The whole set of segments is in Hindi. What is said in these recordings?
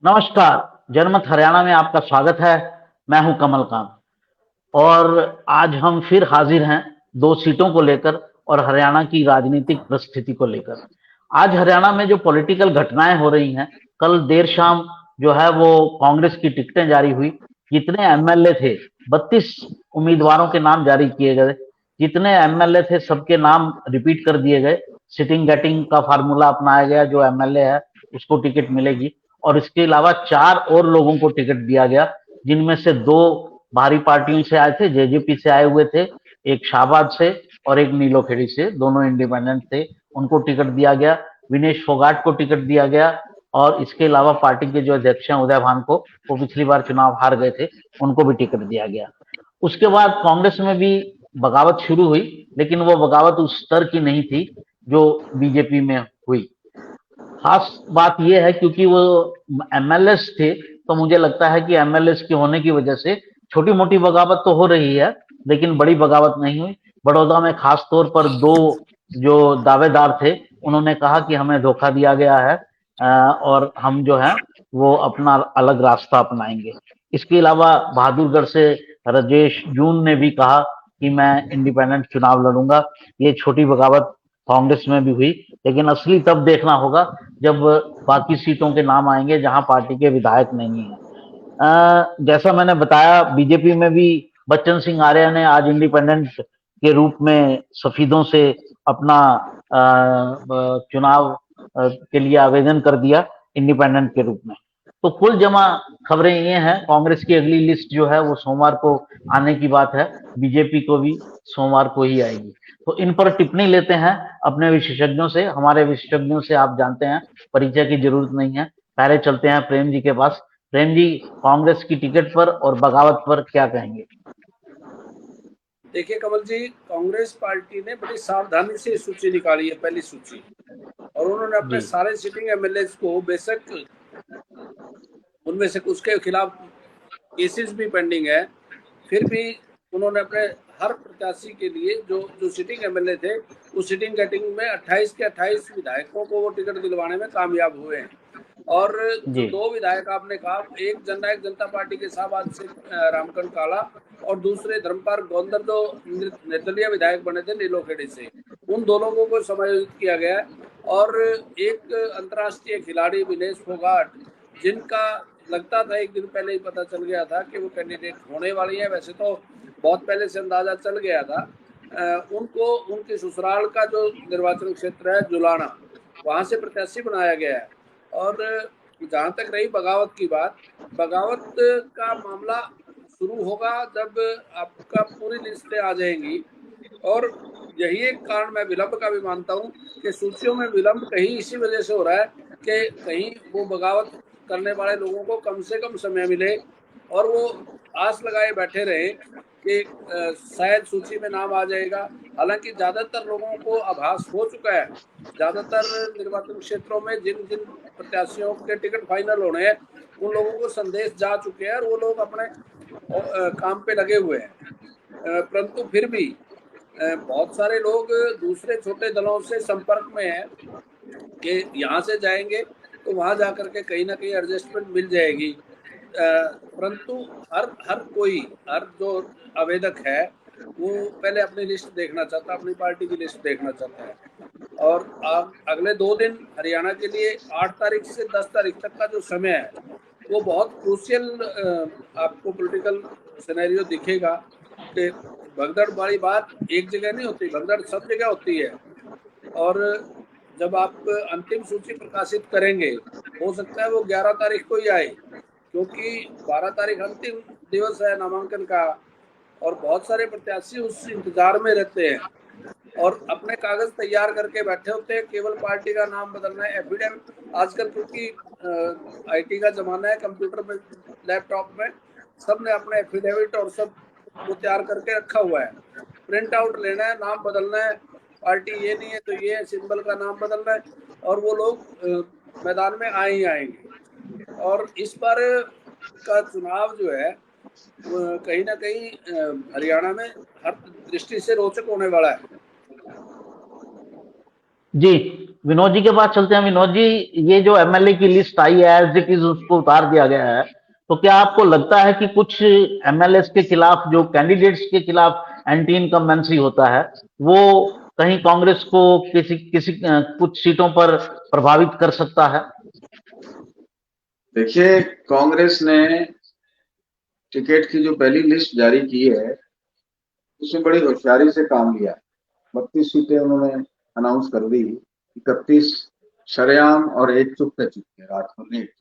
नमस्कार। जनमत हरियाणा में आपका स्वागत है। मैं हूं कमलकांत और आज हम फिर हाजिर हैं 2 सीटों को लेकर और हरियाणा की राजनीतिक परिस्थिति को लेकर। आज हरियाणा में जो पॉलिटिकल घटनाएं हो रही हैं, कल देर शाम जो है वो कांग्रेस की टिकटें जारी हुई। जितने एमएलए थे, 32 उम्मीदवारों के नाम जारी किए गए। जितने एमएलए थे सबके नाम रिपीट कर दिए गए। सिटिंग गेटिंग का फार्मूला अपनाया गया, जो एमएलए है उसको टिकट मिलेगी। और इसके अलावा 4 और लोगों को टिकट दिया गया, जिनमें से 2 बाहरी पार्टियों से आए थे, जेजेपी से आए हुए थे, एक शाहबाद से और एक नीलोखेड़ी से, दोनों इंडिपेंडेंट थे। उनको टिकट दिया गया। विनेश फोगाट को टिकट दिया गया। और इसके अलावा पार्टी के जो अध्यक्ष हैं उदय भान को, वो पिछली बार चुनाव हार गए थे, उनको भी टिकट दिया गया। उसके बाद कांग्रेस में भी बगावत शुरू हुई, लेकिन वो बगावत उस स्तर की नहीं थी जो बीजेपी में हुई। खास बात यह है क्योंकि वो एमएलएस थे, तो मुझे लगता है कि एमएलएस के होने की वजह से छोटी मोटी बगावत तो हो रही है, लेकिन बड़ी बगावत नहीं हुई। बड़ौदा में खास तौर पर 2 जो दावेदार थे, उन्होंने कहा कि हमें धोखा दिया गया है और हम जो है वो अपना अलग रास्ता अपनाएंगे। इसके अलावा बहादुरगढ़ से राजेश जून ने भी कहा कि मैं इंडिपेंडेंट चुनाव लड़ूंगा। ये छोटी बगावत कांग्रेस में भी हुई, लेकिन असली तब देखना होगा जब बाकी सीटों के नाम आएंगे जहां पार्टी के विधायक नहीं है। जैसा मैंने बताया, बीजेपी में भी बच्चन सिंह आर्य ने आज इंडिपेंडेंट के रूप में सफीदों से अपना चुनाव के लिए आवेदन कर दिया, इंडिपेंडेंट के रूप में। तो कुल जमा खबरें ये हैं, कांग्रेस की अगली लिस्ट जो है वो सोमवार को आने की बात है। बीजेपी को भी सोमवार को ही आएगी। तो इन पर टिप्पणी लेते हैं अपने विशेषज्ञों से। हमारे विशेषज्ञों से आप जानते हैं, परिचय की जरूरत नहीं है। पहले चलते हैं प्रेम जी के पास। प्रेम जी, कांग्रेस की टिकट पर और बगावत पर क्या कहेंगे? देखिए कमल जी, कांग्रेस पार्टी ने बड़ी सावधानी से सूची निकाली है, पहली सूची। और उन्होंने अपने जी। सारे सिटिंग एमएलए को, बेशक उनमें से कुछ के खिलाफ केसेस भी पेंडिंग है, फिर भी उन्होंने अपने हर प्रत्याशी के लिए जो जो सिटिंग एमएलए थे, उस सिटिंग गेटिंग में 28 के 28 विधायकों को वो टिकट दिलवाने में कामयाब हुए हैं। और जो जी। 2 विधायक आपने कहा, एक जननायक जनता पार्टी के शाहबाद से रामकंठ काला, और दूसरे धर्मपाल गौंदर जो निर्दलीय विधायक बने थे नीलोखेड़ी से, उन दोनों को समायोजित किया गया है। और एक अंतर्राष्ट्रीय खिलाड़ी विनेश फोगाट, जिनका लगता था, एक दिन पहले ही पता चल गया था कि वो कैंडिडेट होने वाली है, वैसे तो बहुत पहले से अंदाजा चल गया था। उनको उनके ससुराल का जो निर्वाचन क्षेत्र है जुलाना, वहां से प्रत्याशी बनाया गया है। और जहां तक रही बगावत की बात, बगावत का मामला शुरू होगा जब आपका पूरी लिस्टें आ जाएंगी। और यही एक कारण मैं विलंब का भी मानता हूँ कि सूचियों में विलंब कहीं इसी वजह से हो रहा है कि कहीं वो बगावत करने वाले लोगों को कम से कम समय मिले और वो आस लगाए बैठे रहे कि शायद सूची में नाम आ जाएगा। हालांकि ज्यादातर लोगों को आभास हो चुका है, ज्यादातर निर्वाचन क्षेत्रों में जिन जिन प्रत्याशियों के टिकट फाइनल होने हैं, उन लोगों को संदेश जा चुके हैं और वो लोग अपने काम पे लगे हुए हैं। परंतु फिर भी बहुत सारे लोग दूसरे छोटे दलों से संपर्क में हैं कि यहाँ से जाएंगे तो वहां जाकर के कहीं ना कहीं एडजस्टमेंट मिल जाएगी। परंतु हर हर कोई, हर जो आवेदक है, वो पहले अपनी लिस्ट देखना चाहता है, अपनी पार्टी की लिस्ट देखना चाहता है। और अगले 2 दिन हरियाणा के लिए 8 तारीख से 10 तारीख तक का जो समय है, वो बहुत क्रूशियल आपको पॉलिटिकल सिनेरियो दिखेगा कि भगदड़ वाली बात एक जगह नहीं होती, भगदड़ सब जगह होती है। और जब आप अंतिम सूची प्रकाशित करेंगे, हो सकता है वो 11 तारीख को ही आए, क्योंकि 12 तारीख अंतिम दिवस है नामांकन का। और बहुत सारे प्रत्याशी उस इंतजार में रहते हैं और अपने कागज तैयार करके बैठे होते हैं, केवल पार्टी का नाम बदलना है। एफिडेविट आजकल, क्योंकि आईटी का जमाना है, कंप्यूटर में, लैपटॉप में सबने अपने एफिडेविट और सब वो तैयार करके रखा हुआ है। प्रिंट आउट लेना है, नाम बदलना है, पार्टी ये नहीं है तो ये सिंबल का नाम बदलना है, और वो लोग मैदान में आए ही आएंगे। और इस बार का चुनाव जो है कहीं ना कहीं हरियाणा में हर दृष्टि से रोचक होने वाला है। जी, विनोद जी के पास चलते हैं। विनोद जी, ये जो एमएलए की लिस्ट आई है एज इट इज उसको उतार दिया गया है, तो क्या आपको लगता है कि कुछ एमएलए के खिलाफ, जो कैंडिडेट्स के खिलाफ एंटी इनकम्बेंसी होता है, वो कहीं कांग्रेस को किसी किसी कुछ सीटों पर प्रभावित कर सकता है? देखिए, कांग्रेस ने टिकट की जो पहली लिस्ट जारी की है उसमें बड़ी होशियारी से काम लिया। 32 सीटें उन्होंने अनाउंस कर दी, 31 शरेआम और एक चुप है रात को लेट,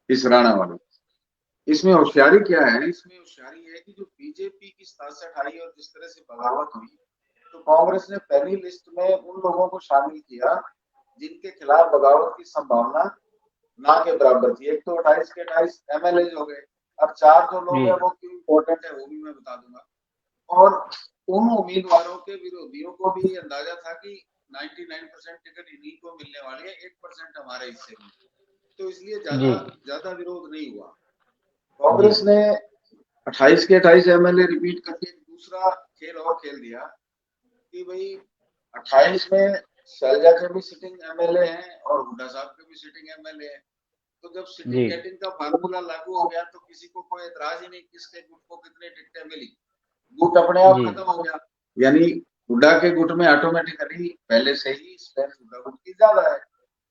इस राणा वाली। इसमें होशियारी क्या है? इसमें होशियारी है कि जो बीजेपी की 67 आई और जिस तरह से बगावत हुई, तो कांग्रेस ने पहली लिस्ट में उन लोगों को शामिल किया जिनके खिलाफ बगावत की संभावना ना के बराबर थी। एक तो 28 के 28 एमएलए हो गए। अब 4 जो लोग हैं वो क्यों इम्पोर्टेंट है वो भी मैं बता दूंगा। और उन उम्मीदवारों के विरोधियों को भी अंदाजा था कि 99% टिकट इन्हीं को मिलने वाली है, 1% हमारे हिस्से में, तो इसलिए ज्यादा विरोध नहीं हुआ। कांग्रेस ने 28 के 28 एमएलए रिपीट करके दूसरा खेल और खेल दिया कि भाई 28 में शैलजा के भी सिटिंग एमएलए हैं और हुड्डा साहब के भी सिटिंग एमएलए हैं। तो जब सिटिंग गेटिंग का फार्मूला लागू हो गया तो किसी को कोई एतराज ही नहीं किसके गुट को कितनी टिकटें मिली, गुट अपने आप खत्म हो गया। यानी हुड्डा के गुट में ऑटोमेटिकली पहले से ही स्ट्रेंथ हुड्डा गुट की ज्यादा है,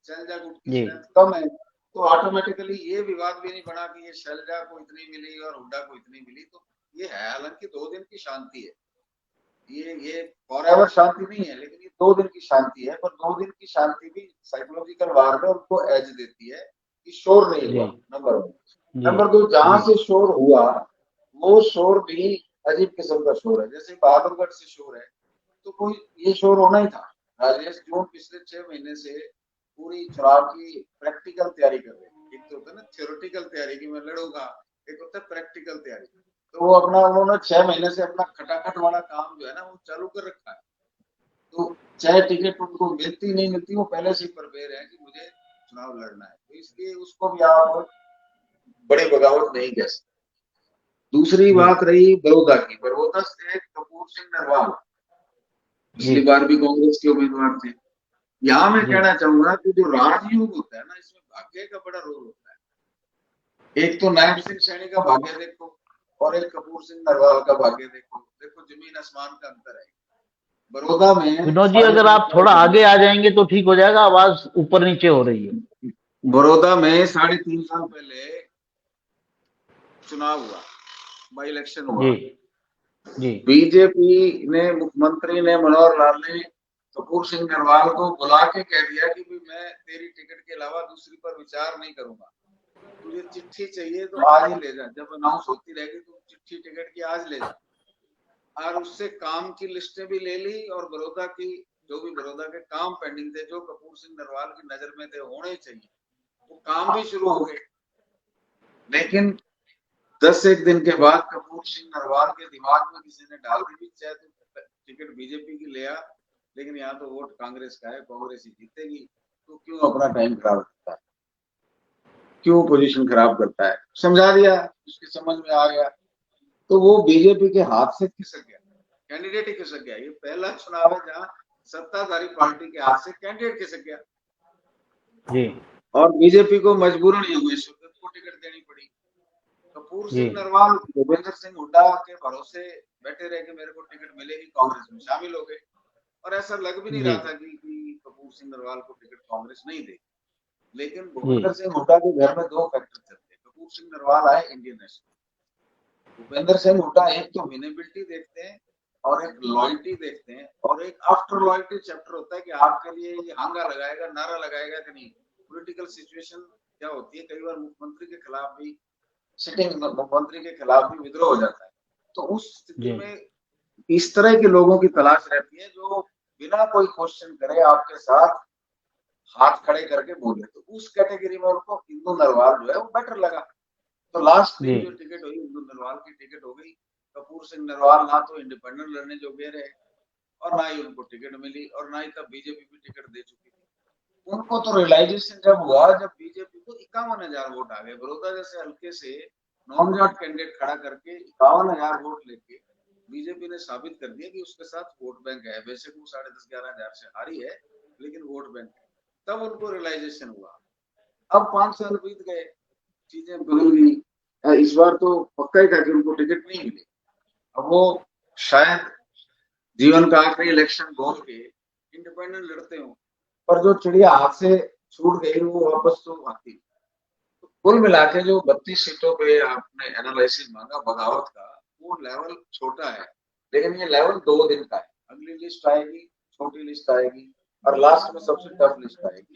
शैलजा गुट की स्ट्रेंथ कम है, तो ऑटोमेटिकली ये विवाद भी नहीं बना कि ये शैलजा को इतनी मिली और हुड्डा को इतनी मिली। तो ये है, हालांकि 2 दिन की शांति है, ये फॉरएवर शांति नहीं है, लेकिन ये 2 दिन की शांति है। पर 2 दिन की शांति भी साइकोलॉजिकल वार में उनको एज देती है कि शोर नहीं हुआ, नंबर 1। नंबर 2, जहां से शोर हुआ वो शोर भी अजीब किस्म का शोर है। जैसे बहादुरगढ़ से शोर है, तो कोई ये शोर होना ही था। राजेश जो पिछले 6 महीने से पूरी चुनाव की प्रैक्टिकल तैयारी कर रहे हैं। एक तो होता है ना थ्योरेटिकल तैयारी की मैं लड़ूंगा, एक होता है प्रैक्टिकल तैयारी। तो वो अपना उन्होंने 6 महीने से अपना खटाखट वाला काम जो है ना वो चालू कर रखा है। तो चाहे टिकट उनको मिलती नहीं मिलती, वो पहले से ही प्रिपेयर है कि मुझे चुनाव लड़ना है, तो इसलिए उसको भी आप बड़ी बगावत नहीं कह सकते। दूसरी बात रही बड़ौदा की। बड़ौदा से कपूर सिंह नरवाल पिछली बार भी कांग्रेस के उम्मीदवार थे। यहाँ मैं कहना चाहूंगा कि जो राजयोग होता है ना, इसमें भाग्य का बड़ा रोल होता है। एक तो नायब सिंह सैनी का भाग्य देखो और एक कपूर सिंह नरवाल का भाग्य देखो, जमीन आसमान का अंतर है। बड़ौदा में विनोद जी, अगर आप थोड़ा आगे आ जाएंगे तो ठीक हो जाएगा, आवाज ऊपर नीचे हो रही है। बड़ौदा में 3.5 साल पहले चुनाव हुआ, बाई इलेक्शन हुआ। बीजेपी ने, मुख्यमंत्री ने, मनोहर लाल ने कपूर सिंह नरवाल को बुला के कह दिया कि मैं तेरी टिकट के अलावा दूसरी पर विचार नहीं करूंगा, तुझे चिट्ठी चाहिए तो आज ही ले जा, जब अनाउंस होती रहेगी तो चिट्ठी टिकट की आज ले जा। और उससे काम की लिस्टें भी ले ली और बड़ौदा की जो भी बड़ौदा के काम पेंडिंग थे, जो कपूर सिंह नरवाल की नजर में थे होने चाहिए, वो काम भी शुरू हो गए। लेकिन 10 दिन के बाद कपूर सिंह नरवाल के दिमाग में किसी ने डाल दी, चाहे तो टिकट बीजेपी की ले आ, लेकिन यहाँ तो वोट कांग्रेस का है, कांग्रेस ही जीतेगी, तो क्यों अपना टाइम खराब करता है, क्यों पोजीशन खराब करता है। समझा दिया, उसकी समझ में आ गया, तो वो बीजेपी के हाथ से खिसक गया, कैंडिडेट ही खिसक गया। ये पहला चुनाव है जहां सत्ताधारी पार्टी के हाथ से कैंडिडेट खिसक गया जी। और बीजेपी को मजबूरन योगेश्वर दत्त को टिकट देनी पड़ी। कपूर सिंह नरवाल भूपेंद्र सिंह हुड्डा के भरोसे बैठे रहे कि मेरे को टिकट मिलेगी, कांग्रेस में शामिल हो गए। और ऐसा लग भी नहीं रहा था कि कपूर सिंह नरवाल को टिकट कांग्रेस नहीं देगी। लेकिन भूपेंद्र सिंह हुड्डा के घर में 2 फैक्टर चलते। कपूर सिंह नरवाल आए इंडियन नेशनल, भूपेंद्र सिंह हुड्डा एक तो विनेबिलिटी देखते हैं और एक लॉयल्टी देखते हैं, और एक आफ्टर लॉयल्टी चैप्टर होता है कि आपके लिए ये हांगा लगाएगा, नारा लगाएगा कि नहीं। पॉलिटिकल सिचुएशन क्या होती है, कई बार मुख्यमंत्री के खिलाफ भी, सिटिंग मुख्यमंत्री के खिलाफ भी विद्रोह हो जाता है। तो उस स्थिति में इस तरह के लोगों की तलाश रहती है जो बिना कोई क्वेश्चन करे आपके साथ हाथ खड़े करके बोले। तो उस कैटेगरी में उनको इंदु नरवाल जो है वो बेटर लगा। तो लास्ट में जो टिकट हुई इंदु नरवाल की टिकट हो गई। कपूर सिंह नरवाल ना तो इंडिपेंडेंट लड़ने जोगे रहे और ना ही उनको टिकट मिली, और ना ही तब बीजेपी भी टिकट दे चुकी थी। उनको तो रियलाइजेशन जब हुआ जब बीजेपी को 51,000 वोट आ गए। बड़ौदा जैसे हल्के से नॉन-जाट कैंडिडेट खड़ा करके 51,000 वोट लेके बीजेपी ने साबित कर दिया कि उसके साथ वोट बैंक है। वैसे वो 10,500-11,000 से हारी है, लेकिन वोट बैंक, तब उनको रियलाइजेशन हुआ। अब 5 साल बीत गए, चीजें बदल गई। इस बार तो पक्का ही था कि उनको टिकट नहीं मिले। अब वो शायद जीवन का आखिरी इलेक्शन बोल के इंडिपेंडेंट लड़ते हो, पर जो चिड़िया हाथ से छूट गई वो वापस तो आती। तो कुल मिला के जो 32 सीटों पे आपने एनालिसिस मांगा बगावत का, वो लेवल छोटा है, लेकिन ये लेवल 2 दिन का है। अगली लिस्ट आएगी, छोटी लिस्ट आएगी, और लास्ट में सबसे टफ लिस्ट आएगी।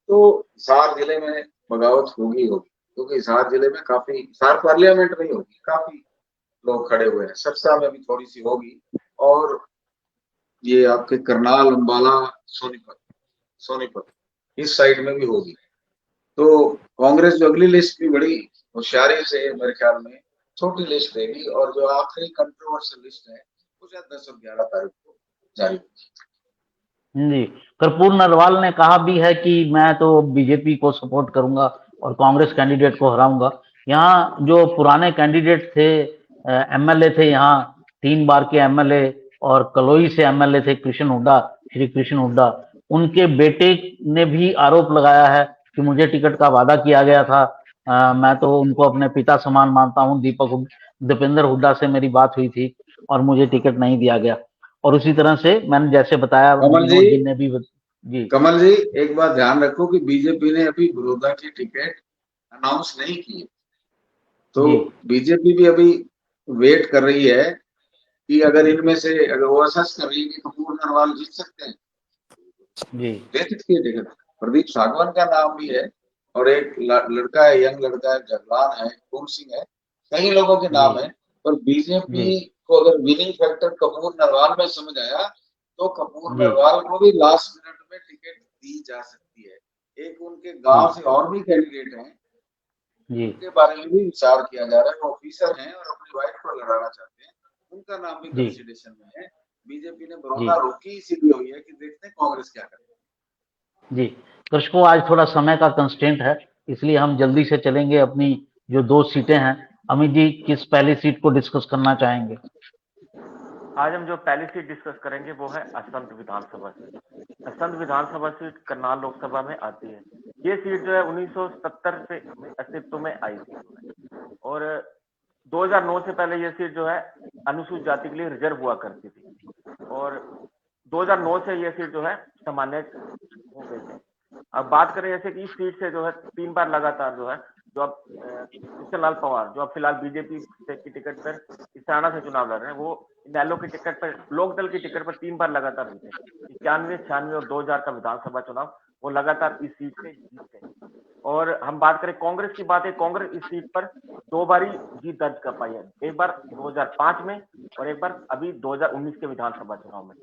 तो हिसार जिले में बगावत होगी होगी, क्योंकि हिसार जिले में काफी, हिसार पार्लियामेंट में ही होगी, काफी लोग खड़े हुए हैं। सरसा में भी थोड़ी सी होगी, और ये आपके करनाल, अंबाला, सोनीपत सोनीपत इस साइड में भी होगी। तो कांग्रेस जो अगली लिस्ट भी बड़ी होशियारी से मेरे ख्याल में छोटी लिस्ट देगी, और जो आखिरी कंट्रोवर्शियल लिस्ट है वो शायद 10 और 11 तारीख को जारी होगी। जी, कर्पूर नरवाल ने कहा भी है कि मैं तो बीजेपी को सपोर्ट करूंगा और कांग्रेस कैंडिडेट को हराऊंगा। यहाँ जो पुराने कैंडिडेट थे, एमएलए थे, यहाँ 3 बार के एमएलए और कलोई से एमएलए थे कृष्ण हुड्डा, श्री कृष्ण हुड्डा, उनके बेटे ने भी आरोप लगाया है कि मुझे टिकट का वादा किया गया था। मैं तो उनको अपने पिता समान मानता हूँ। दीपेंद्र हुड्डा से मेरी बात हुई थी और मुझे टिकट नहीं दिया गया। और उसी तरह से मैंने जैसे बताया, विनोद जी ने भी जी कमल जी एक बात ध्यान रखो कि बीजेपी ने अभी बड़ौदा की टिकट अनाउंस नहीं की, तो बीजेपी भी अभी वेट कर रही है कि अगर इनमें से, अगर वो असेस कर रही है कि कपूर नरवाल जीत सकते हैं, जी दे सकती है टिकट। प्रदीप सागवान का नाम भी है, और एक लड़का है, यंग लड़का है, जगलान है, पूर्ण सिंह है, कई लोगों के नाम है। पर बीजेपी को अगर विनिंग फैक्टर कपूर नरवाल में समझ आया, तो कपूर नरवाल को भी लास्ट मिनट में टिकट दी जा सकती है। एक उनके गांव से और भी कैंडिडेट हैं, उनके बारे में भी विचार किया जा रहा है। वो ऑफिसर हैं और अपनी वाइफ को लड़ाना चाहते हैं, उनका नाम भी कंसिडरेशन में है। बीजेपी ने बड़ौदा रोकी इसीलिए हुई है कि देखते हैं कांग्रेस क्या करे। जी दर्शकों, आज थोड़ा समय का कंस्ट्रेंट है, इसलिए हम जल्दी से चलेंगे। अपनी जो 2 सीटें हैं, अमित जी किस पहली सीट को डिस्कस करना चाहेंगे? आज हम जो पहली सीट डिस्कस करेंगे वो है असंध विधानसभा सीट। असंध विधानसभा सीट करनाल लोकसभा में आती है। ये सीट जो है 1970 से अस्तित्व में आई थी, और 2009 से पहले ये सीट जो है अनुसूचित जाति के लिए रिजर्व हुआ करती थी, और 2009 से ये सीट जो है सामान्य हो गई है। अब बात करें जैसे कि इस सीट से जो है 3 बार लगातार जो है, जो अब कृष्ण लाल पंवार जो अब फिलहाल बीजेपी की टिकट पर इसाना से चुनाव लड़ रहे हैं, वो नैलो की टिकट पर, लोकदल की टिकट पर 3 बार लगातार जीते। 91, 96 और 2000 का विधानसभा चुनाव वो लगातार इस सीट से जीते। और हम बात करें कांग्रेस की बात है, कांग्रेस इस सीट पर 2 बारी जीत दर्ज कर पाई है, एक बार 2005 में और एक बार अभी 2019 के विधानसभा चुनाव में।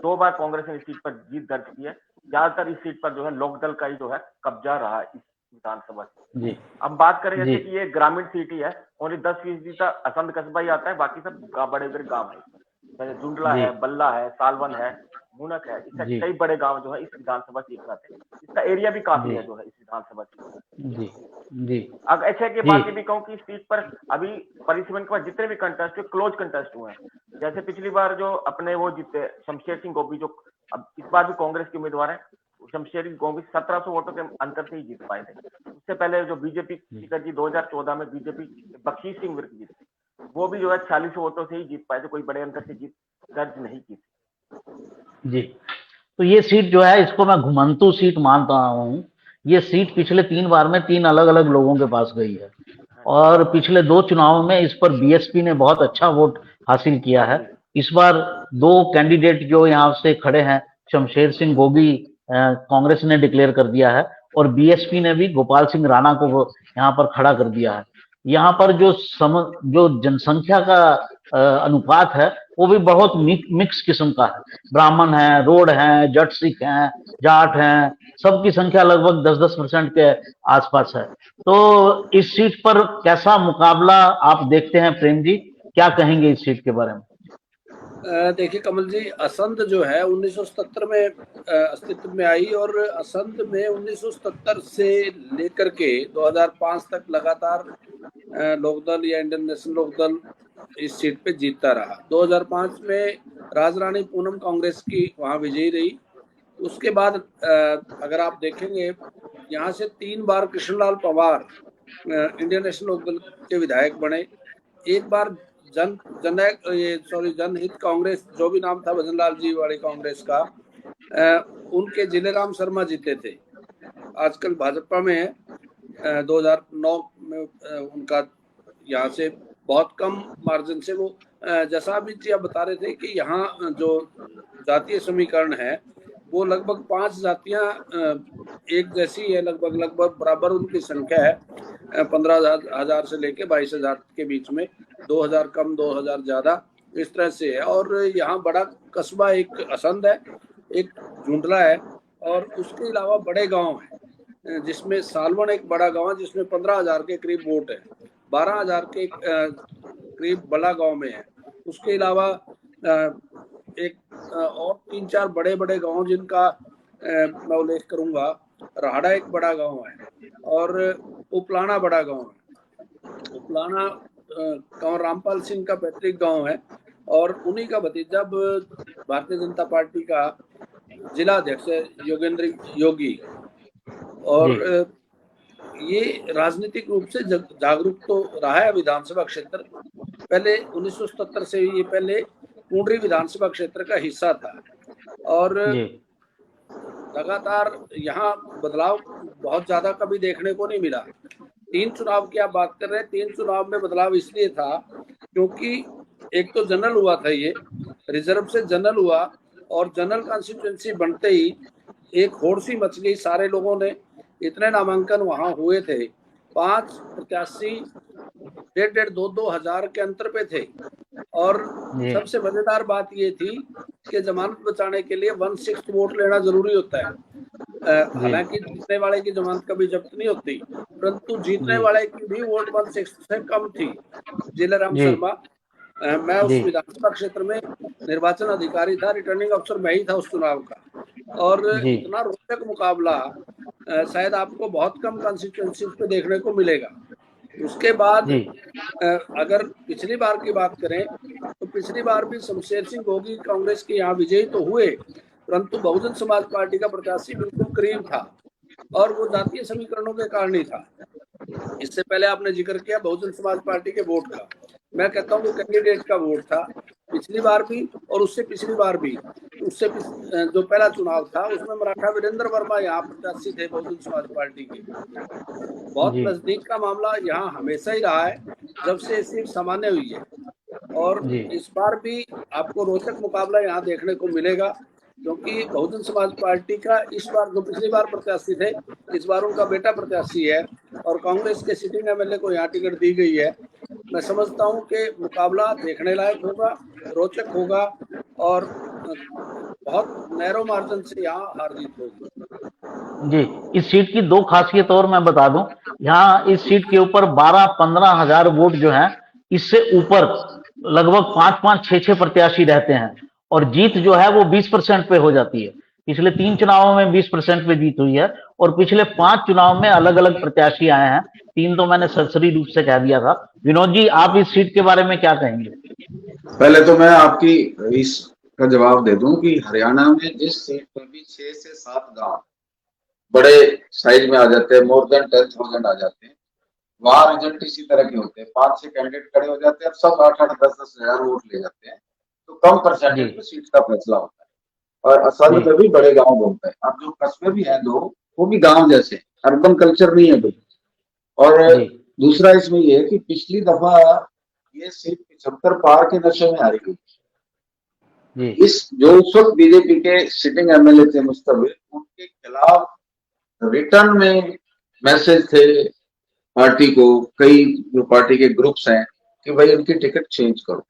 2 बार कांग्रेस ने इस सीट पर जीत दर्ज की है। ज्यादातर इस सीट पर जो है लोकदल का ही जो है कब्जा रहा इस विधानसभा से। अब बात करें जैसे कि ये ग्रामीण सीट ही है, और 10% तक असंध कस्बा ही आता है, बाकी सब बड़े बड़े गांव है, जैसे जुंडला है, बल्ला है, सालवन है, मुनक है, इससे कई बड़े गांव जो है इस विधानसभा सीट में आते हैं। इसका एरिया भी काफी है जो है इस विधानसभा सीट में। अब अच्छा की बात ये भी कहूँ कि इस सीट पर अभी परिसीमन के बाद जितने भी कंटेस्ट हुए, क्लोज कंटेस्ट हुए हैं। जैसे पिछली बार जो अपने वो जीते शमशेर सिंह गोभी, जो अब इस बार भी कांग्रेस के उम्मीदवार है, शमशेर गोभी 1700 वोटों के अंतर से ही जीत पाए थे। उससे पहले जो बीजेपी टिकट जी 2014 में बीजेपी बख्शी सिंह विर्क जीते, वो भी जो है 46 वोटों से ही जीत पाए थे, कोई बड़े अंतर से जीत दर्ज नहीं की थी। जी, तो ये सीट जो है, इसको मैं घुमंतु सीट मानता हूँ। ये सीट पिछले 3 बार में 3 अलग अलग लोगों के पास गई है, और पिछले 2 चुनावों में इस पर बीएसपी ने बहुत अच्छा वोट हासिल किया है। इस बार 2 कैंडिडेट जो यहाँ से खड़े हैं, शमशेर सिंह गोगी कांग्रेस ने डिक्लेयर कर दिया है, और बीएसपी ने भी गोपाल सिंह राणा को यहाँ पर खड़ा कर दिया है। यहाँ पर जो जनसंख्या का अनुपात है, वो भी बहुत मिक्स किस्म का है। ब्राह्मण है, रोड है, जट सिख हैं, जाट हैं, सबकी संख्या लगभग 10-10% के आसपास है। तो इस सीट पर कैसा मुकाबला आप देखते हैं? प्रेम जी, क्या कहेंगे इस सीट के बारे में? देखिए कमल जी, असंध जो है 1977 में अस्तित्व में आई, और असंध में 1977 से लेकर के 2005 तक लगातार लोकदल या इंडियन नेशनल लोकदल इस सीट पे जीतता रहा। 2005 में राजरानी पूनम कांग्रेस की वहां विजयी रही, उसके बाद अगर आप देखेंगे यहाँ से 3 बार कृष्णलाल पवार इंडियन नेशनल लोकदल के विधायक बने। एक बार जनहित कांग्रेस, जो भी नाम था भजनलाल जी वाली कांग्रेस का, उनके जिलेराम शर्मा जीते थे, आजकल भाजपा में है। 2009 में उनका यहाँ से बहुत कम मार्जिन से वो, जैसा अभी जी आप बता रहे थे कि यहाँ जो जातीय समीकरण है वो लगभग 5 जातियां एक जैसी है, लगभग बराबर उनकी संख्या है। 15,000 से लेके 22,000 के बीच में, 2,000 कम 2,000 ज्यादा, इस तरह से है। और यहाँ बड़ा कस्बा एक असंध है, एक झुंडला है, और उसके अलावा बड़े गांव हैं, जिसमें सालवन एक बड़ा गांव है जिसमें 15,000 के करीब वोट है, 12,000 के करीब बड़ा गांव में है। उसके अलावा एक और 3-4 बड़े बड़े गांव जिनका मैं उल्लेख करूंगा। राहड़ा एक बड़ा गांव है, और उपलाना बड़ा गांव है। उपलाना गांव रामपाल सिंह का पैतृक गांव है, और उन्हीं का भतीजा भारतीय जनता पार्टी का जिला अध्यक्ष है, योगेंद्र योगी। और ये राजनीतिक रूप से जागरूक तो रहा है विधानसभा क्षेत्र। पहले 1977 से ये पहले कुंडरी विधानसभा क्षेत्र का हिस्सा था, और लगातार यहाँ बदलाव बहुत ज्यादा कभी देखने को नहीं मिला। 3 चुनाव की आप बात कर रहे हैं, 3 चुनाव में बदलाव इसलिए था क्योंकि एक तो जनरल हुआ था, ये रिजर्व से जनरल हुआ, और जनरल कॉन्स्टिट्यूंसी बनते ही एक होड़ सी मच गई। सारे लोगों ने, इतने नामांकन वहां हुए थे, 5 प्रत्याशी 1,500-2,000 हजार के अंतर पे थे। और सबसे मजेदार बात ये थी कि जमानत बचाने के लिए 1/6 वोट लेना जरूरी होता है। हालांकि जीतने वाले की जमानत कभी जब्त नहीं होती, परंतु जीतने वाले की भी वोट 1/6 से कम थी। जिलेराम शर्मा, मैं उस विधानसभा क्षेत्र में निर्वाचन अधिकारी था, रिटर्निंग अफसर मैं ही था उस चुनाव का, और इतना रोचक मुकाबला शायद आपको बहुत कम कॉन्स्टिट्यूएंसी पे देखने को मिलेगा। उसके बाद अगर पिछली बार की बात करें तो पिछली बार भी शमशेर सिंह गोगी कांग्रेस के यहाँ विजयी तो हुए, परंतु बहुजन समाज पार्टी का प्रत्याशी बिल्कुल करीब था, और वो जातीय समीकरणों के कारण ही था। इससे पहले आपने जिक्र किया बहुजन समाज पार्टी के वोट का, मैं कहता हूँ वो कैंडिडेट का वोट था पिछली बार भी और उससे पिछली बार भी। उससे जो पहला चुनाव था उसमें मराठा वीरेंद्र वर्मा यहाँ प्रत्याशी थे बहुजन समाज पार्टी के। बहुत नजदीक का मामला यहाँ हमेशा ही रहा है जब से सीट सामान्य हुई है, और इस बार भी आपको रोचक मुकाबला यहाँ देखने को मिलेगा, क्योंकि बहुजन समाज पार्टी का इस बार जो पिछली बार प्रत्याशी थे, इस बार उनका बेटा प्रत्याशी है, और कांग्रेस के सिटिंग एमएलए को यहाँ टिकट दी गई है। मैं समझता हूँ कि मुकाबला देखने लायक होगा, रोचक होगा, और बहुत नैरो मार्जिन से यहाँ हार जीत होगी। जी, इस सीट की 2 खासियत और मैं बता दूं। यहाँ इस सीट के ऊपर 12-15 हजार वोट जो हैं, इससे ऊपर लगभग 5-5, 6-6 प्रत्याशी रहते हैं, और जीत जो है वो 20% पे हो जाती है। पिछले 3 चुनावों में 20% पे जीत हुई है, और पिछले 5 चुनाव में अलग अलग प्रत्याशी आए हैं। 3 तो मैंने सरसरी रूप से कह दिया था। विनोद जी, आप इस सीट के बारे में क्या कहेंगे? पहले तो मैं आपकी इसका जवाब दे दूं कि हरियाणा में जिस सीट पर भी 6 से 7 गांव बड़े साइज में आ जाते हैं, मोर देन 10,000 आ जाते हैं, वहां रिजल्ट इसी तरह के होते हैं। 5-6 कैंडिडेट खड़े हो जाते हैं, सब 8-8, 10-10 हजार वोट ले जाते हैं, तो कम परसेंटेज पे सीट का फैसला होता है। और असंध में भी बड़े गांव बोलते हैं। अब जो कस्बे भी हैं 2, वो भी गांव जैसे, अर्बन कल्चर नहीं है कोई। और दूसरा इसमें ये है कि पिछली दफा ये सीट 75 पार के नशे में हारी गई। इस जो उस वक्त बीजेपी के सिटिंग एमएलए थे मुस्तबिल, उनके खिलाफ रिटर्न में मैसेज थे पार्टी को, कई जो पार्टी के ग्रुप्स हैं, कि भाई उनकी टिकट चेंज करो।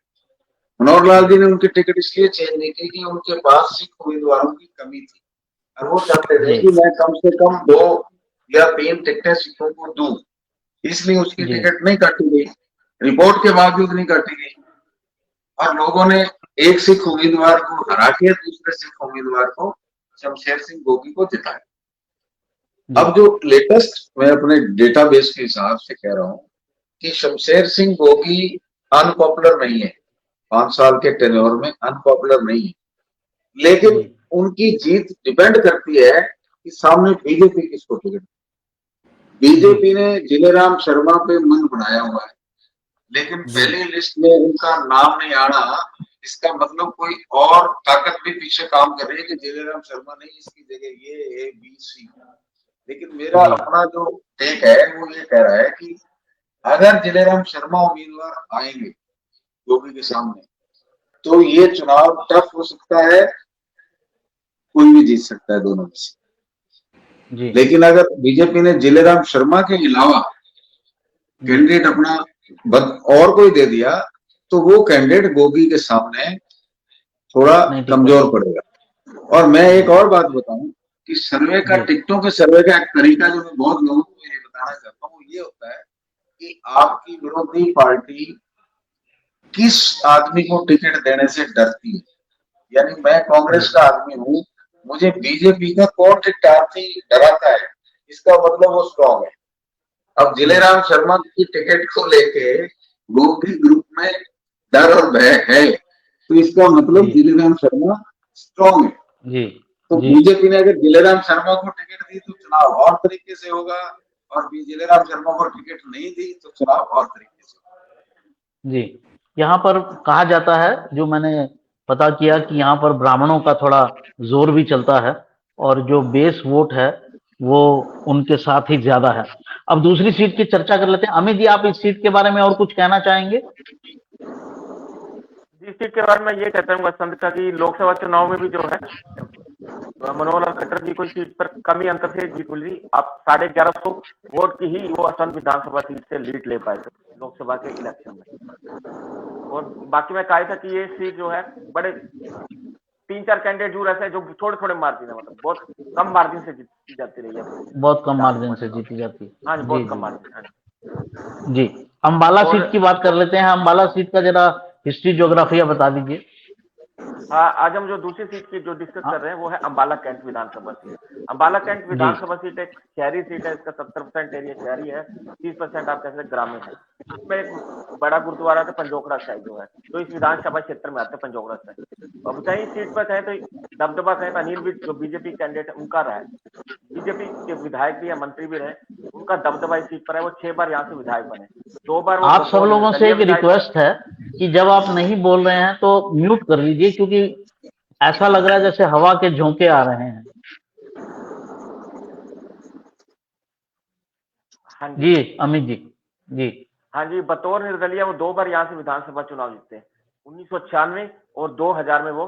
मनोहर लाल जी ने उनकी टिकट इसलिए चेंज नहीं की कि उनके पास सिख उम्मीदवारों की कमी थी, और वो चाहते थे कि मैं कम से कम 2 या 3 टिकटें सिखों को दूं, इसलिए उसकी टिकट नहीं काटी गई, रिपोर्ट के बावजूद नहीं काटी गई, और लोगों ने एक सिख उम्मीदवार को हरा के दूसरे सिख उम्मीदवार को, शमशेर सिंह गोगी को जिताया। अब जो लेटेस्ट मैं अपने डेटाबेस के हिसाब से कह रहा हूं कि शमशेर सिंह गोगी अनपॉपुलर नहीं है, 5 साल के टेन्योर में अनपॉपुलर नहीं है, लेकिन उनकी जीत डिपेंड करती है कि सामने बीजेपी किसको टिकट। बीजेपी ने जिलेराम शर्मा पे मन बनाया हुआ है, लेकिन पहली लिस्ट में उनका नाम नहीं आना, इसका मतलब कोई और ताकत भी पीछे काम कर रही है कि जिलेराम शर्मा नहीं, इसकी जगह ये ए बी सी। लेकिन मेरा अपना जो टेक है वो ये कह रहा है कि अगर जिलेराम शर्मा उम्मीदवार आएंगे योगी के सामने तो ये चुनाव टफ हो सकता है, कोई भी जीत सकता है दोनों में से। लेकिन अगर बीजेपी ने जिलेराम शर्मा के अलावा कैंडिडेट अपना और कोई दे दिया तो वो कैंडिडेट गोगी के सामने थोड़ा कमजोर पड़ेगा। और मैं एक और बात बताऊं कि सर्वे का, टिकटों के सर्वे का एक तरीका जो मैं बहुत लोगों को ये बताना चाहता हूँ, ये होता है कि आपकी विरोधी पार्टी किस आदमी को टिकट देने से डरती है। यानी मैं कांग्रेस का आदमी हूँ, मुझे बीजेपी का कौन टिकट डराता है, इसका मतलब वो स्ट्रॉन्ग है। अब जिलेराम शर्मा की टिकट को लेके गोगी ग्रुप में डर और भय है, तो इसका मतलब जिलेराम शर्मा स्ट्रॉन्ग है। तो बीजेपी ने अगर जिलेराम शर्मा को टिकट दी तो चुनाव और तरीके से होगा, और जिलेराम शर्मा को टिकट नहीं दी तो चुनाव और तरीके से होगा। जी, यहाँ पर कहा जाता है, जो मैंने पता किया, कि यहाँ पर ब्राह्मणों का थोड़ा जोर भी चलता है और जो बेस वोट है वो उनके साथ ही ज्यादा है। अब दूसरी सीट की चर्चा कर लेते हैं। अमित जी, आप इस सीट के बारे में और कुछ कहना चाहेंगे? इस सीट के बारे में ये कहता हूँ वसंत का कि लोकसभा चुनाव में भी जो है मनोहर लाल खट्टर जी को सीट पर कम ही अंतर से जीत मिली। आप 1150 वोट की ही वो असम विधानसभा सीट से लीड ले पाए थे लोकसभा के इलेक्शन में। और बाकी मैं कहा था कि ये सीट जो है बड़े 3-4 कैंडिडेट जरूर ऐसे जो थोड़े थोड़े मार्जिन है, मतलब बहुत कम मार्जिन से जीती जाती रही है। बहुत कम मार्जिन से जीती जाती है। हाँ जी, बहुत कम मार्जिन। जी, अंबाला सीट की बात कर लेते हैं। अंबाला सीट का जरा हिस्ट्री ज्योग्राफिया बता दीजिए। हाँ, आज हम जो दूसरी सीट की जो डिस्कस कर रहे हैं वो है अंबाला कैंट विधानसभा सीट। अंबाला कैंट विधानसभा सीट एक शहरी सीट है, इसका 70% एरिया शहरी है, 30% आप कैसे ग्रामीण है। इसमें एक बड़ा गुरुद्वारा है पंजोखड़ा साहिब जो है, तो इस विधानसभा क्षेत्र में आते हैं पंजोखड़ा साहिब। अब कहीं सीट पर कहें तो दबदबा कहें तो अनिल विज जो बीजेपी कैंडिडेट है उनका रहा है, बीजेपी के विधायक भी या मंत्री भी रहे, उनका दबदबा इस सीट पर है। वो 6 बार यहाँ से विधायक बने, 2 बार। आप सब लोगों से एक रिक्वेस्ट है कि जब आप नहीं बोल रहे हैं तो म्यूट कर लीजिए, क्योंकि ऐसा लग रहा है जैसे हवा के झोंके आ रहे हैं। हाँ जी अमित जी। जी हाँ जी, बतौर निर्दलीय वो 2 बार यहाँ से विधानसभा चुनाव जीते। 1996 और 2000 में वो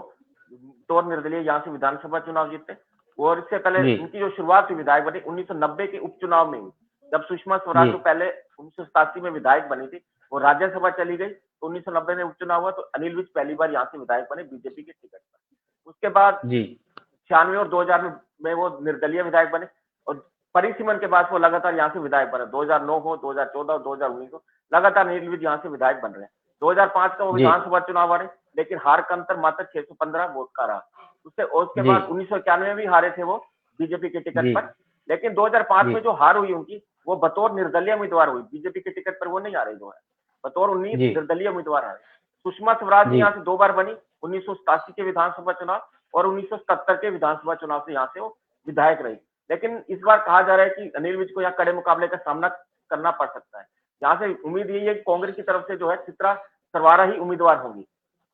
बतौर निर्दलीय यहाँ से विधानसभा चुनाव जीते। और इससे पहले उनकी जो शुरुआत हुई विधायक बनी 1990 के उपचुनाव में हुई, जब सुषमा स्वराज तो पहले 1987 में विधायक बनी थी, वो राज्यसभा चली गई, तो 1990 में उपचुनाव हुआ, तो अनिल विज पहली बार यहाँ से विधायक बने बीजेपी के टिकट पर। उसके बाद 96 और 2000 में वो निर्दलीय विधायक बने, और परिसीमन के बाद वो लगातार यहाँ से विधायक बने। 2009 हो, 2014 और 2019 हो, लगातार अनिल विज यहाँ से विधायक बन रहे हैं। 2005 का वो विधानसभा चुनाव हारे, लेकिन हार का अंतर मात्र 615 वोट का रहा। उसके बाद 1991 में भी हारे थे वो बीजेपी के टिकट पर, लेकिन 2005 में जो हार हुई उनकी, वो बतौर निर्दलीय उम्मीदवार हुई। बीजेपी के टिकट पर वो नहीं हारे, जो है बतौर 19 निर्दलीय उम्मीदवार हारे। सुषमा स्वराज यहाँ से 2 बार बनी, 1987 के विधानसभा चुनाव और 1970 के विधानसभा चुनाव से यहाँ से वो विधायक रही। लेकिन इस बार कहा जा रहा है कि अनिल विज को यहाँ कड़े मुकाबले का सामना करना पड़ सकता है। यहाँ से उम्मीद यही है कि कांग्रेस की तरफ से जो है चित्रा सरवारा ही उम्मीदवार होंगी।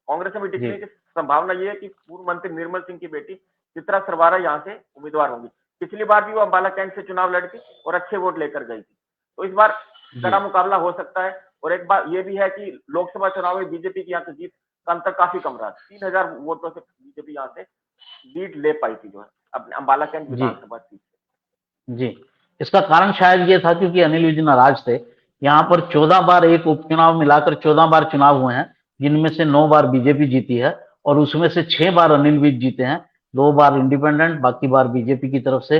कांग्रेस में टिकने की संभावना ये है कि पूर्व मंत्री निर्मल सिंह की बेटी चित्रा सरवारा यहाँ से उम्मीदवार होंगी। पिछली बार भी वो अंबाला कैंट से चुनाव लड़ी थी और अच्छे वोट लेकर गई थी, तो इस बार कड़ा मुकाबला हो सकता है। और एक बात ये भी है कि लोकसभा चुनाव में बीजेपी की यहाँ से जीत का अंतर काफी कम रहा, 3000 वोटों से बीजेपी यहाँ से लीड ले पाई थी, जो है अपने अंबाला कैंट विधानसभा सीट से। जी, इसका कारण शायद ये था क्योंकि अनिल विज नाराज थे। यहाँ पर 14 बार एक उपचुनाव मिलाकर 14 बार चुनाव हुए हैं, जिनमें से 9 बार बीजेपी जीती है, और उसमें से 6 बार अनिल विज जीते हैं, 2 बार इंडिपेंडेंट, बाकी बार बीजेपी की तरफ से।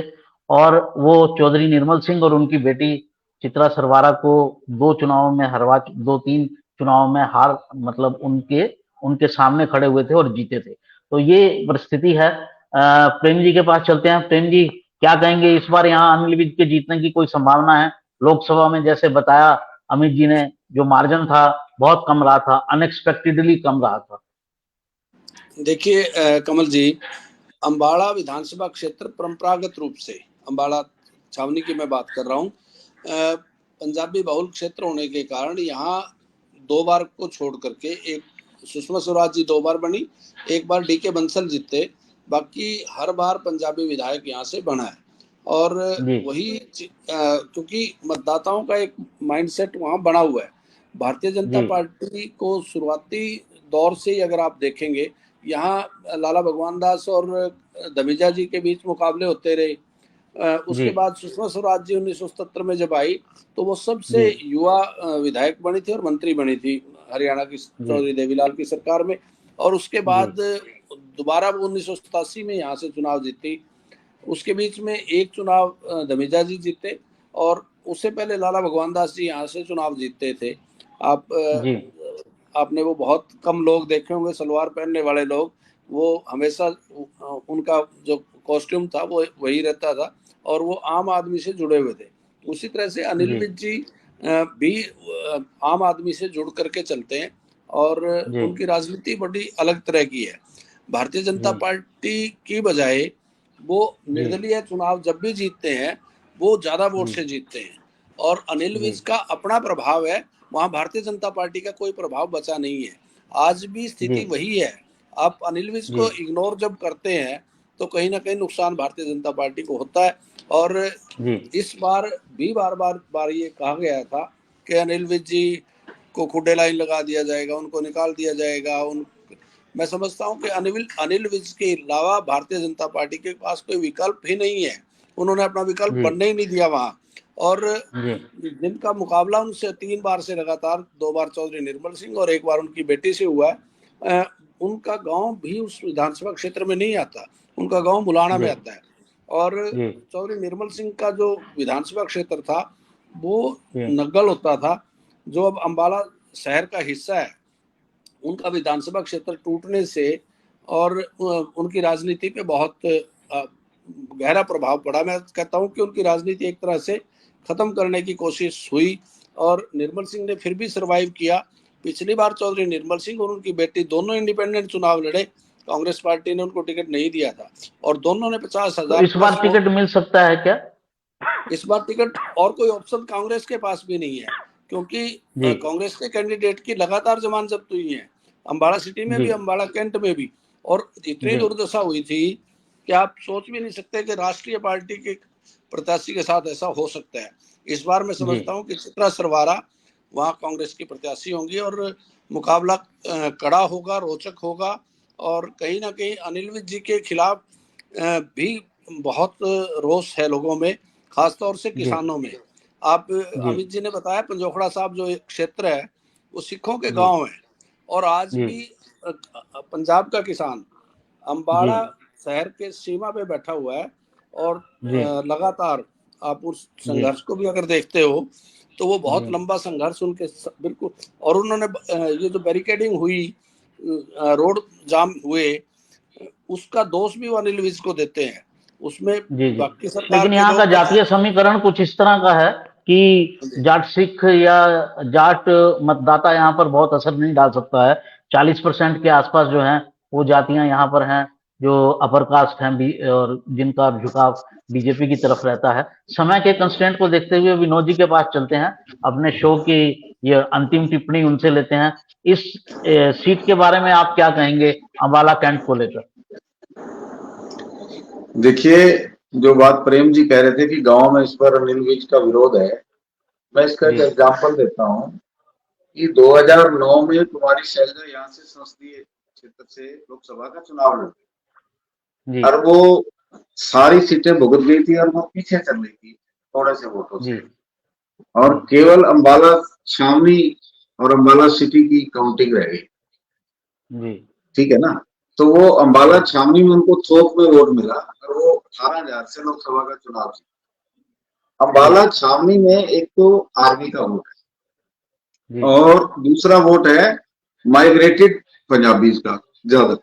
और वो चौधरी निर्मल सिंह और उनकी बेटी चित्रा सरवारा को 2 चुनावों में हरवा, 2-3 चुनावों में हार, मतलब उनके सामने खड़े हुए थे और जीते थे। तो ये परिस्थिति है। प्रेम जी के पास चलते हैं। प्रेम जी, क्या कहेंगे, इस बार यहाँ अनिल विज के जीतने की कोई संभावना है? लोकसभा में जैसे बताया अमित जी ने, जो मार्जिन था बहुत कम रहा था, अनएक्सपेक्टेडली कम रहा था। देखिए कमल जी, अम्बाड़ा विधानसभा क्षेत्र परंपरागत रूप से, अम्बाड़ा छावनी की मैं बात कर रहा हूँ, पंजाबी बहुल क्षेत्र होने के कारण यहाँ 2 बार को छोड़ करके, एक सुषमा स्वराज जी 2 बार बनी, एक बार डीके बंसल जीते, बाकी हर बार पंजाबी विधायक यहाँ से बना है। और वही क्योंकि मतदाताओं का एक माइंडसेट वहाँ बना हुआ है। भारतीय जनता पार्टी को शुरुआती दौर से ही अगर आप देखेंगे, यहाँ लाला भगवान दास और धमीजा जी के बीच मुकाबले होते रहे। उसके बाद सुषमा स्वराज जी 1977 में जब आई तो वो सबसे युवा विधायक बनी थी और मंत्री बनी थी हरियाणा की चौधरी देवीलाल की सरकार में। और उसके बाद दोबारा वो 1987 में यहाँ से चुनाव जीती। उसके बीच में एक चुनाव धमीजा जी जीते और उससे पहले लाला भगवान दास जी यहाँ से चुनाव जीतते थे। आपने वो बहुत कम लोग देखे होंगे सलवार पहनने वाले लोग, वो हमेशा उनका जो कॉस्ट्यूम था वो वही रहता था और वो आम आदमी से जुड़े हुए थे। उसी तरह से अनिल विज जी भी आम आदमी से जुड़ करके चलते हैं और उनकी राजनीति बड़ी अलग तरह की है। भारतीय जनता पार्टी की बजाय वो निर्दलीय चुनाव जब भी जीतते हैं वो ज्यादा वोट से जीतते हैं और अनिल विज का अपना प्रभाव है, वहां भारतीय जनता पार्टी का कोई प्रभाव बचा नहीं है। आज भी स्थिति वही है। आप अनिल विज को इग्नोर जब करते हैं तो कहीं ना कहीं नुकसान भारतीय जनता पार्टी को होता है। और इस बार भी बार ये कहा गया था कि अनिल विज जी को खुडे लाइन लगा दिया जाएगा, उनको निकाल दिया जाएगा। मैं समझता हूं कि अनिल विज के अलावा भारतीय जनता पार्टी के पास कोई विकल्प ही नहीं है। उन्होंने अपना विकल्प बनने ही नहीं दिया वहां। और जिनका मुकाबला उनसे 3 बार से लगातार, 2 बार चौधरी निर्मल सिंह और 1 बार उनकी बेटी से हुआ है, उनका गांव भी उस विधानसभा क्षेत्र में नहीं आता, उनका गांव मुलाना में आता है। और चौधरी निर्मल सिंह का जो विधानसभा क्षेत्र था वो नग्गल होता था, जो अब अम्बाला शहर का हिस्सा है। उनका विधानसभा क्षेत्र टूटने से और उनकी राजनीति पे बहुत गहरा प्रभाव पड़ा। मैं कहता हूं कि उनकी राजनीति एक तरह से खत्म करने की कोशिश हुई और निर्मल सिंह ने फिर भी सरवाइव किया। पिछली बार चौधरी निर्मल सिंह और उनकी बेटी दोनों इंडिपेंडेंट चुनाव लड़े, कांग्रेस पार्टी ने उनको टिकट नहीं दिया था और दोनों ने 50,000। इस बार टिकट मिल सकता है क्या? इस बार टिकट और कोई ऑप्शन कांग्रेस के पास भी नहीं है, क्योंकि कांग्रेस के कैंडिडेट की लगातार जमानत जब्त हुई है, अम्बाड़ा सिटी में भी, अम्बाड़ा कैंट में भी। और इतनी दुर्दशा हुई थी कि आप सोच भी नहीं सकते कि राष्ट्रीय पार्टी के प्रत्याशी के साथ ऐसा हो सकता है। इस बार मैं समझता हूं कि चित्रा सरवारा वहां कांग्रेस की प्रत्याशी होंगी और मुकाबला कड़ा होगा, रोचक होगा। और कहीं ना कहीं अनिल विज जी के खिलाफ भी बहुत रोष है लोगों में, खासतौर से किसानों में। आप अमित जी ने बताया पंजोखड़ा साहब जो क्षेत्र है वो सिखों के गांव है और आज भी पंजाब का किसान अम्बाड़ा शहर के सीमा पे बैठा हुआ है और लगातार आप उस संघर्ष को भी अगर देखते हो तो वो बहुत लंबा संघर्ष उनके बिल्कुल। और उन्होंने ये जो बैरिकेडिंग हुई, रोड जाम हुए, उसका दोष भी वो अनिल विज को देते हैं उसमें। बाकी सरकार, लेकिन यहाँ का जातीय समीकरण कुछ इस तरह का है कि जाट सिख या जाट मतदाता यहाँ पर बहुत असर नहीं डाल सकता है। 40% के आसपास जो हैं वो जातियां यहाँ पर हैं जो अपर कास्ट हैं और जिनका झुकाव बीजेपी की तरफ रहता है। समय के कंस्टेंट को देखते हुए विनोद जी के पास चलते हैं, अपने शो की ये अंतिम टिप्पणी उनसे लेते हैं। इस सीट के बारे में आप क्या कहेंगे अम्बाला कैंट को लेकर? देखिए, जो बात प्रेम जी कह रहे थे कि गांव में इस पर अनिल विज का विरोध है, मैं इसका एक एग्जाम्पल देता हूं कि 2009 में कुमारी शैलजा यहाँ से संसदीय क्षेत्र से लोकसभा का चुनाव लड़ी और वो सारी सीटें भुगत गई थी और वो पीछे चल रही थी थोड़े से वोटों से, और केवल अम्बाला छावनी और अम्बाला सिटी की काउंटिंग रह गई। ठीक है ना? तो वो अम्बाला छावनी में उनको थोक में वोट मिला और वो 18,000 से लोकसभा का चुनाव जीता। अम्बाला छावनी में एक तो आर्मी का वोट है और दूसरा वोट है माइग्रेटेड पंजाबीज का ज्यादा,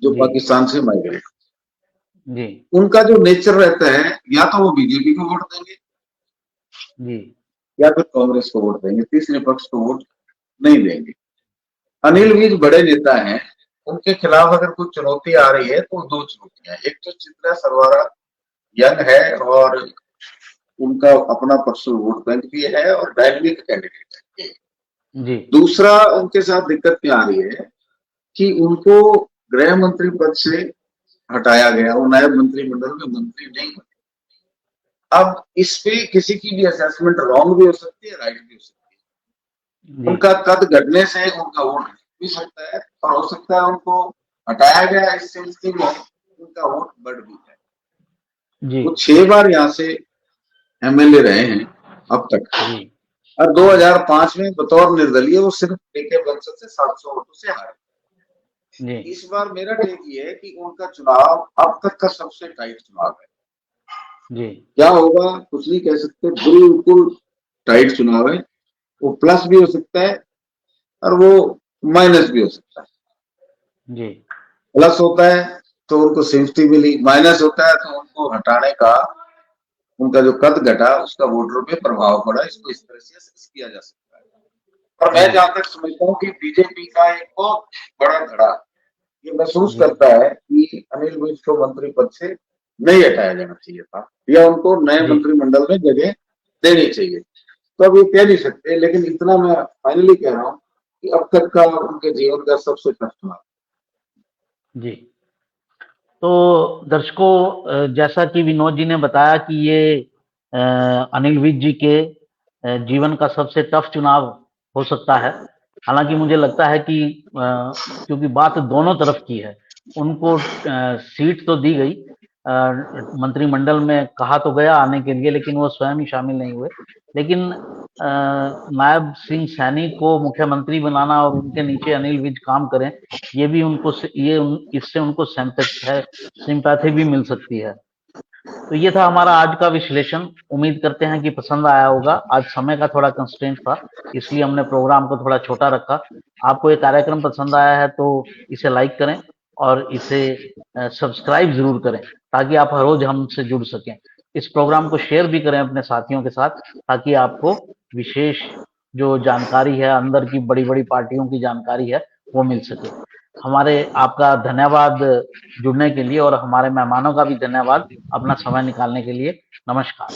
जो पाकिस्तान से माइग्रेट, उनका जो नेचर रहता है या तो वो बीजेपी को वोट देंगे या फिर कांग्रेस को वोट देंगे, तीसरे पक्ष को वोट नहीं देंगे। अनिल विज बड़े नेता हैं उनके खिलाफ अगर कोई चुनौती आ रही है तो दो चुनौतियां, एक तो चित्रा सरवारा यंग है और उनका अपना पर्सनल वोट बैंक भी है और डायनेमिक कैंडिडेट है। जी दूसरा उनके साथ दिक्कत क्या आ रही है कि उनको गृह मंत्री पद से हटाया गया, वो नायब मंत्रिमंडल में मंत्री नहीं बने। अब इस पे किसी की भी असेसमेंट रॉन्ग भी हो सकती है, राइट भी हो सकती है। जी उनका कद घटने से उनका वोट भी सकता है और हो सकता है उनको हटाया गया इस सिलसिले में उनका वोट बढ़ भी जाए। जी वो 6 बार यहाँ से एमएलए रहे हैं अब तक जी और 2005 में बतौर निर्दलीय वो सिर्फ टीके बंसत से 700 वोटों से हारे। जी इस बार मेरा टेक ये है कि उनका चुनाव अब तक का सबसे टाइट चुनाव है। जी क्या होगा कुछ नहीं कह सकते, बिल्कुल टाइट चुनाव है। वो प्लस भी हो सकता है और वो माइनस भी हो सकता है। जी प्लस होता है तो उनको सेफ्टी मिली, माइनस होता है तो उनको हटाने का उनका जो कद घटा उसका वोटरों पे प्रभाव पड़ा। इसको इस तरह से assess किया जा सकता है। और मैं जी जहां तक समझता हूँ कि बीजेपी का एक बहुत बड़ा धड़ा ये महसूस जी करता है कि अनिल विज को मंत्री पद से नहीं हटाया जाना चाहिए था या उनको नए जी मंत्रिमंडल में जगह देनी चाहिए। तो अब ये कह नहीं सकते, लेकिन इतना मैं फाइनली कह रहा हूँ कि अब तक का उनके जीवन का सबसे टफ चुनाव। जी तो दर्शकों, जैसा कि विनोद जी ने बताया कि ये अनिल विज जी के जीवन का सबसे टफ चुनाव हो सकता है। हालांकि मुझे लगता है कि क्योंकि बात दोनों तरफ की है, उनको सीट तो दी गई, मंत्रिमंडल में कहा तो गया आने के लिए, लेकिन वो स्वयं ही शामिल नहीं हुए। लेकिन नायब सिंह सैनी को मुख्यमंत्री बनाना और उनके नीचे अनिल विज काम करें, ये भी उनको इससे उनको सिंपैथी भी मिल सकती है। तो ये था हमारा आज का विश्लेषण। उम्मीद करते हैं कि पसंद आया होगा। आज समय का थोड़ा कंस्ट्रेंट था, इसलिए हमने प्रोग्राम को थोड़ा छोटा रखा। आपको ये कार्यक्रम पसंद आया है तो इसे लाइक करें और इसे सब्सक्राइब जरूर करें, ताकि आप हर रोज हमसे जुड़ सकें। इस प्रोग्राम को शेयर भी करें अपने साथियों के साथ, ताकि आपको विशेष जो जानकारी है, अंदर की बड़ी बड़ी पार्टियों की जानकारी है, वो मिल सके। हमारे आपका धन्यवाद जुड़ने के लिए, और हमारे मेहमानों का भी धन्यवाद अपना समय निकालने के लिए। नमस्कार।